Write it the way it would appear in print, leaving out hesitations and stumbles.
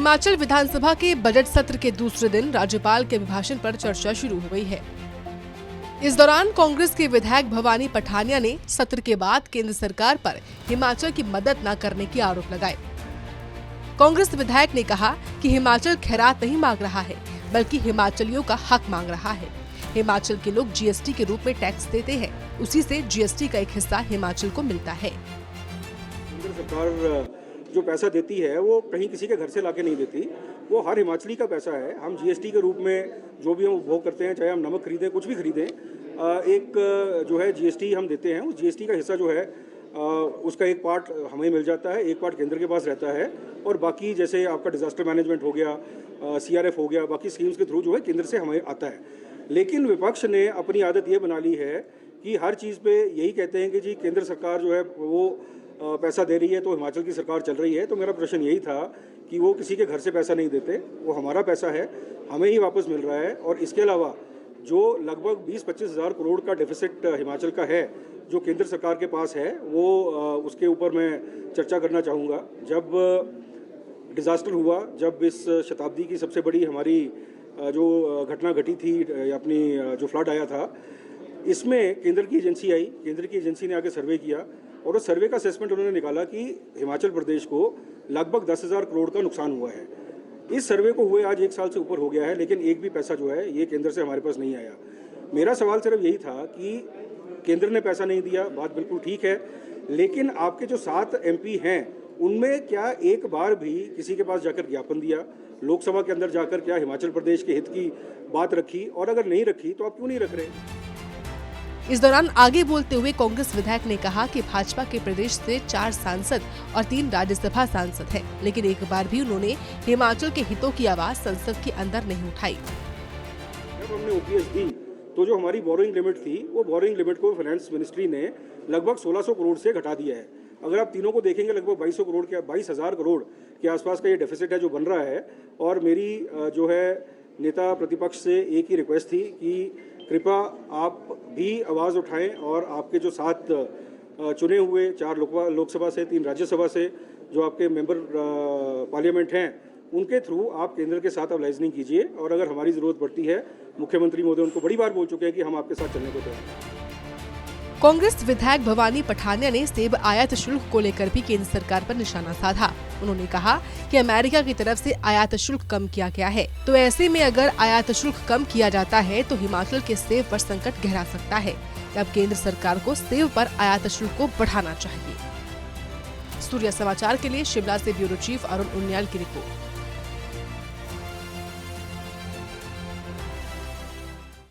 हिमाचल विधानसभा के बजट सत्र के दूसरे दिन राज्यपाल के अभिभाषण पर चर्चा शुरू हो गई है। इस दौरान कांग्रेस के विधायक भवानी पठानिया ने सत्र के बाद केंद्र सरकार पर हिमाचल की मदद न करने के आरोप लगाए। कांग्रेस विधायक ने कहा कि हिमाचल खैरात नहीं मांग रहा है, बल्कि हिमाचलियों का हक मांग रहा है। हिमाचल के लोग जीएसटी के रूप में टैक्स देते हैं, उसी से जीएसटी का एक हिस्सा हिमाचल को मिलता है। केंद्र सरकार जो पैसा देती है वो कहीं किसी के घर से लाके नहीं देती, वो हर हिमाचली का पैसा है। हम जीएसटी के रूप में जो भी हम उपभोग करते हैं, चाहे हम नमक खरीदें, कुछ भी खरीदें, एक जो है जीएसटी हम देते हैं। उस जीएसटी का हिस्सा जो है उसका एक पार्ट हमें मिल जाता है, एक पार्ट केंद्र के पास रहता है, और बाकी जैसे आपका डिजास्टर मैनेजमेंट हो गया, सीआरएफ हो गया, बाकी स्कीम्स के थ्रू जो है केंद्र से हमें आता है। लेकिन विपक्ष ने अपनी आदत ये बना ली है कि हर चीज़ पे यही कहते हैं कि जी केंद्र सरकार जो है वो पैसा दे रही है तो हिमाचल की सरकार चल रही है। तो मेरा प्रश्न यही था कि वो किसी के घर से पैसा नहीं देते, वो हमारा पैसा है, हमें ही वापस मिल रहा है। और इसके अलावा जो लगभग 20-25 हज़ार करोड़ का डेफिसिट हिमाचल का है जो केंद्र सरकार के पास है, वो उसके ऊपर मैं चर्चा करना चाहूँगा। जब डिज़ास्टर हुआ, जब इस शताब्दी की सबसे बड़ी हमारी जो घटना घटी थी, अपनी जो फ्लड आया था, इसमें केंद्र की एजेंसी आई, केंद्र की एजेंसी ने आके सर्वे किया और उस सर्वे का असेसमेंट उन्होंने निकाला कि हिमाचल प्रदेश को लगभग 10,000 करोड़ का नुकसान हुआ है। इस सर्वे को हुए आज 1 साल से ऊपर हो गया है, लेकिन एक भी पैसा जो है ये केंद्र से हमारे पास नहीं आया। मेरा सवाल सिर्फ यही था कि केंद्र ने पैसा नहीं दिया, बात बिल्कुल ठीक है, लेकिन आपके जो 7 एमपी हैं उनमें क्या एक बार भी किसी के पास जाकर ज्ञापन दिया, लोकसभा के अंदर जाकर क्या हिमाचल प्रदेश के हित की बात रखी? और अगर नहीं रखी तो आप क्यों नहीं रख रहे? इस दौरान आगे बोलते हुए कांग्रेस विधायक ने कहा कि भाजपा के प्रदेश से 4 सांसद और 3 राज्यसभा सांसद हैं, लेकिन एक बार भी उन्होंने हिमाचल के हितों की आवाज संसद के अंदर नहीं उठाई। जब हमने ओपीएस दी तो जो हमारी बोरोइंग लिमिट थी, वो बोरोइंग लिमिट को फाइनेंस मिनिस्ट्री ने लगभग 1600 करोड़ से घटा दिया है। अगर आप तीनों को देखेंगे, लगभग 22,000 करोड़ के आसपास का ये डेफिसिट है जो बन रहा है। और मेरी जो है नेता प्रतिपक्ष से एक ही रिक्वेस्ट थी कि कृपया आप भी आवाज़ उठाएं और आपके जो 7 चुने हुए, 4 लोकसभा से, 3 राज्यसभा से जो आपके मेंबर पार्लियामेंट हैं, उनके थ्रू आप केंद्र के साथ अब लाइजनिंग कीजिए। और अगर हमारी ज़रूरत पड़ती है, मुख्यमंत्री महोदय उनको बड़ी बार बोल चुके हैं कि हम आपके साथ चलने को तैयार हैं। कांग्रेस विधायक भवानी पठानिया ने सेब आयात शुल्क को लेकर भी केंद्र सरकार पर निशाना साधा। उन्होंने कहा कि अमेरिका की तरफ से आयात शुल्क कम किया गया है, तो ऐसे में अगर आयात शुल्क कम किया जाता है तो हिमाचल के सेब पर संकट गहरा सकता है। अब केंद्र सरकार को सेब पर आयात शुल्क को बढ़ाना चाहिए। सूर्य समाचार के लिए शिमला से ब्यूरो चीफ अरुण उनियाल की रिपोर्ट।